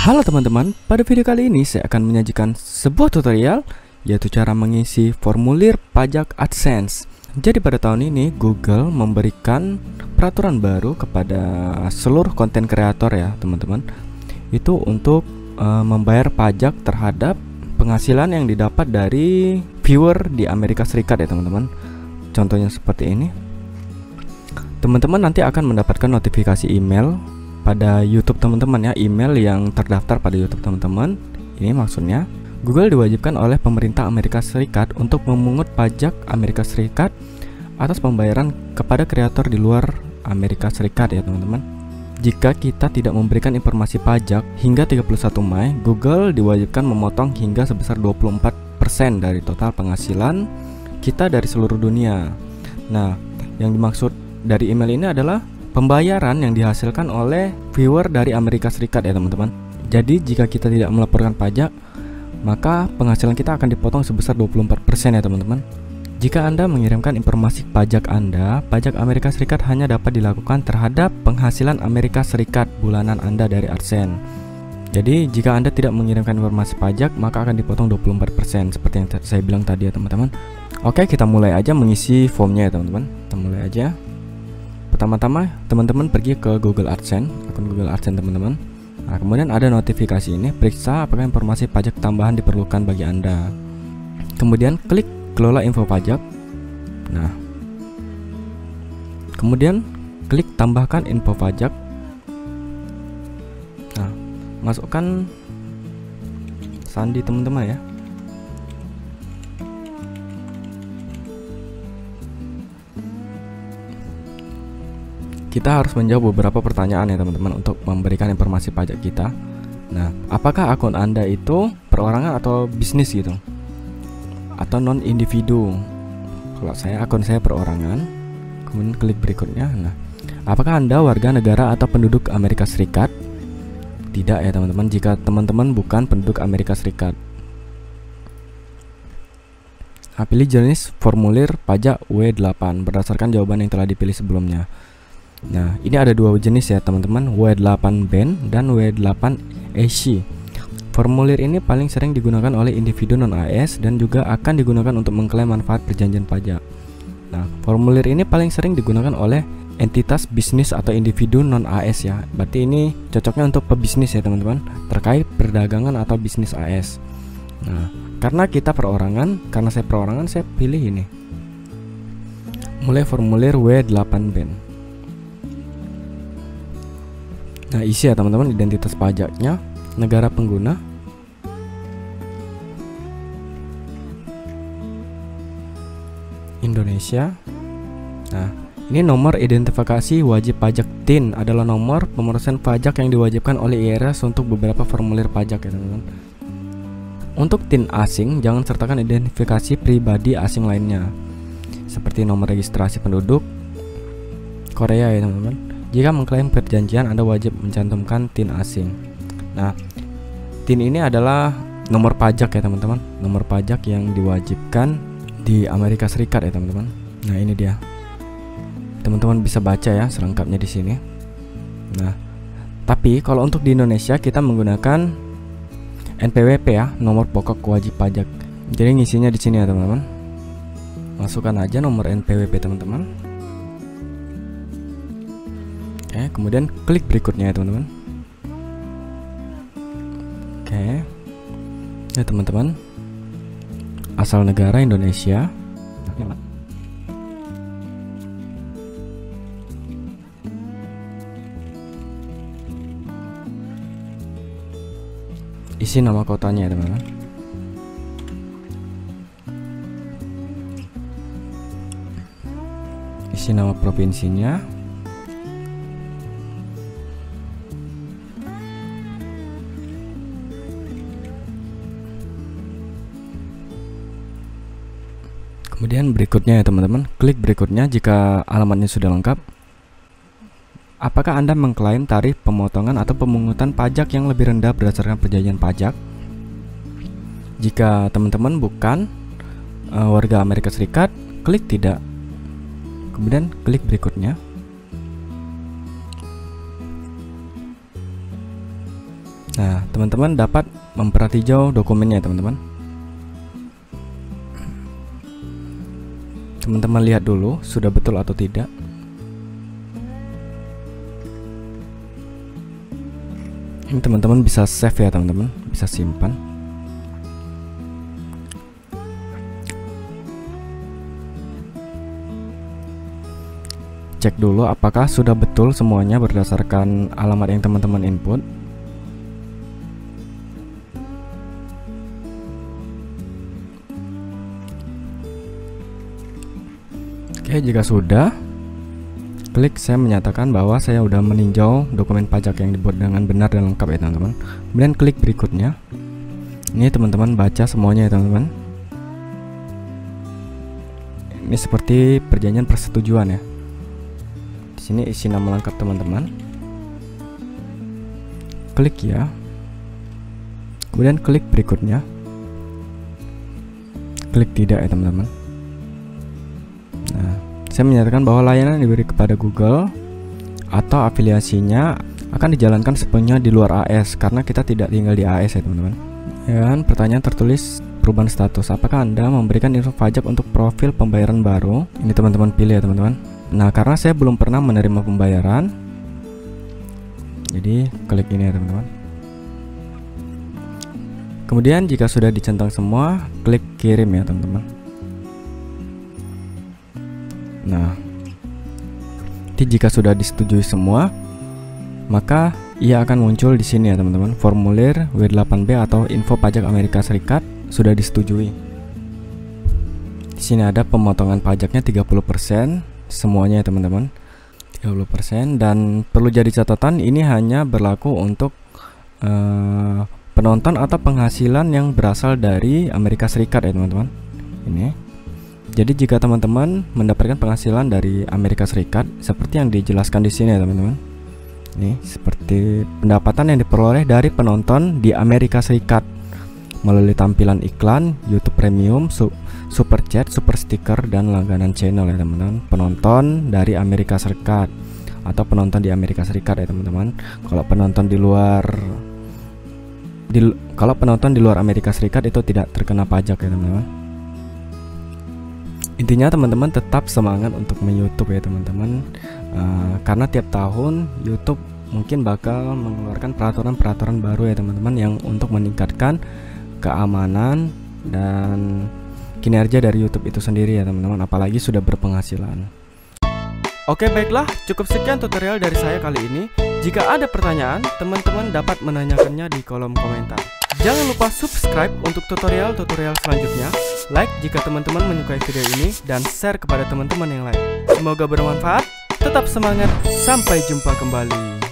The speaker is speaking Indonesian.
Halo teman-teman, pada video kali ini saya akan menyajikan sebuah tutorial, yaitu cara mengisi formulir pajak AdSense. Jadi pada tahun ini Google memberikan peraturan baru kepada seluruh konten kreator ya teman-teman. Itu untuk membayar pajak terhadap penghasilan yang didapat dari viewer di Amerika Serikat ya teman-teman. Contohnya seperti ini. Teman-teman nanti akan mendapatkan notifikasi email pada YouTube teman-teman ya, email yang terdaftar pada YouTube teman-teman. Ini maksudnya Google diwajibkan oleh pemerintah Amerika Serikat untuk memungut pajak Amerika Serikat atas pembayaran kepada kreator di luar Amerika Serikat ya teman-teman. Jika kita tidak memberikan informasi pajak hingga 31 Mei, Google diwajibkan memotong hingga sebesar 24% dari total penghasilan kita dari seluruh dunia. Nah, yang dimaksud dari email ini adalah pembayaran yang dihasilkan oleh viewer dari Amerika Serikat ya teman-teman. Jadi jika kita tidak melaporkan pajak, maka penghasilan kita akan dipotong sebesar 24% ya teman-teman. Jika Anda mengirimkan informasi pajak Anda, pajak Amerika Serikat hanya dapat dilakukan terhadap penghasilan Amerika Serikat bulanan Anda dari AdSense. Jadi jika Anda tidak mengirimkan informasi pajak, maka akan dipotong 24% seperti yang saya bilang tadi ya teman-teman. Oke, kita mulai aja mengisi formnya ya teman-teman. Kita mulai aja. Pertama-tama teman-teman pergi ke Google AdSense, akun Google AdSense teman-teman. Nah, kemudian ada notifikasi ini, periksa apakah informasi pajak tambahan diperlukan bagi Anda. Kemudian klik kelola info pajak. Nah, kemudian klik tambahkan info pajak. Nah, masukkan sandi teman-teman ya. Kita harus menjawab beberapa pertanyaan ya teman-teman untuk memberikan informasi pajak kita. Nah, apakah akun Anda itu perorangan atau bisnis gitu? Atau non individu? Kalau akun saya perorangan. Kemudian klik berikutnya. Nah, apakah Anda warga negara atau penduduk Amerika Serikat? Tidak ya teman-teman, jika teman-teman bukan penduduk Amerika Serikat. Nah, pilih jenis formulir pajak W8 berdasarkan jawaban yang telah dipilih sebelumnya. Nah, ini ada dua jenis ya teman-teman, W8 Band dan W8 AC. Formulir ini paling sering digunakan oleh individu non-AS dan juga akan digunakan untuk mengklaim manfaat perjanjian pajak. Nah, formulir ini paling sering digunakan oleh entitas bisnis atau individu non-AS ya. Berarti ini cocoknya untuk pebisnis ya teman-teman, terkait perdagangan atau bisnis AS. Nah, karena kita perorangan, karena saya perorangan, saya pilih ini. Mulai formulir W8 Band. Nah, isi ya teman-teman identitas pajaknya, negara pengguna, Indonesia. Nah, ini nomor identifikasi wajib pajak TIN adalah nomor pemrosesan pajak yang diwajibkan oleh IRS untuk beberapa formulir pajak ya teman-teman. Untuk TIN asing, jangan sertakan identifikasi pribadi asing lainnya, seperti nomor registrasi penduduk Korea ya teman-teman. Jika mengklaim perjanjian, Anda wajib mencantumkan TIN asing. Nah, TIN ini adalah nomor pajak ya teman-teman, nomor pajak yang diwajibkan di Amerika Serikat ya teman-teman. Nah, ini dia. Teman-teman bisa baca ya selengkapnya di sini. Nah, tapi kalau untuk di Indonesia kita menggunakan NPWP ya, nomor pokok wajib pajak. Jadi ngisinya di sini ya teman-teman. Masukkan aja nomor NPWP teman-teman. Oke, kemudian klik berikutnya ya teman-teman. Oke, ya teman-teman, asal negara Indonesia. Isi nama kotanya ya teman-teman. Isi nama provinsinya. Kemudian berikutnya ya teman-teman, klik berikutnya jika alamatnya sudah lengkap. Apakah Anda mengklaim tarif pemotongan atau pemungutan pajak yang lebih rendah berdasarkan perjanjian pajak? Jika teman-teman bukan warga Amerika Serikat, klik tidak. Kemudian klik berikutnya. Nah, teman-teman dapat memperhatikan dokumennya, teman-teman. Teman-teman lihat dulu sudah betul atau tidak. Ini teman-teman bisa save ya, teman-teman, bisa simpan. Cek dulu apakah sudah betul semuanya berdasarkan alamat yang teman-teman input. Oke, jika sudah, klik saya menyatakan bahwa saya sudah meninjau dokumen pajak yang dibuat dengan benar dan lengkap ya, teman-teman. Kemudian klik berikutnya. Ini teman-teman baca semuanya ya, teman-teman. Ini seperti perjanjian persetujuan ya. Di sini isi nama lengkap teman-teman. Klik ya. Kemudian klik berikutnya. Klik tidak ya, teman-teman. Nah, saya menyatakan bahwa layanan yang diberi kepada Google atau afiliasinya akan dijalankan sepenuhnya di luar AS karena kita tidak tinggal di AS ya, teman-teman. Dan pertanyaan tertulis perubahan status. Apakah Anda memberikan info pajak untuk profil pembayaran baru? Ini teman-teman pilih ya, teman-teman. Nah, karena saya belum pernah menerima pembayaran, jadi klik ini ya, teman-teman. Kemudian jika sudah dicentang semua, klik kirim ya, teman-teman. Nah, jika sudah disetujui semua, maka ia akan muncul di sini ya, teman-teman. Formulir W8B atau info pajak Amerika Serikat sudah disetujui. Di sini ada pemotongan pajaknya 30% semuanya ya, teman-teman. 30%, dan perlu jadi catatan ini hanya berlaku untuk penonton atau penghasilan yang berasal dari Amerika Serikat ya, teman-teman. Ini. Jadi jika teman-teman mendapatkan penghasilan dari Amerika Serikat seperti yang dijelaskan di sini ya, teman-teman. Ini seperti pendapatan yang diperoleh dari penonton di Amerika Serikat melalui tampilan iklan, YouTube Premium, Super Chat, Super Sticker, dan langganan channel ya, teman-teman. Penonton dari Amerika Serikat atau penonton di Amerika Serikat ya, teman-teman. Kalau penonton di luar Amerika Serikat itu tidak terkena pajak ya, teman-teman. Intinya teman-teman tetap semangat untuk YouTube ya, teman-teman, karena tiap tahun YouTube mungkin bakal mengeluarkan peraturan-peraturan baru ya, teman-teman, yang untuk meningkatkan keamanan dan kinerja dari YouTube itu sendiri ya, teman-teman, apalagi sudah berpenghasilan. Oke, baiklah, cukup sekian tutorial dari saya kali ini. Jika ada pertanyaan, teman-teman dapat menanyakannya di kolom komentar. Jangan lupa subscribe untuk tutorial-tutorial selanjutnya, like jika teman-teman menyukai video ini, dan share kepada teman-teman yang lain. Semoga bermanfaat, tetap semangat, sampai jumpa kembali.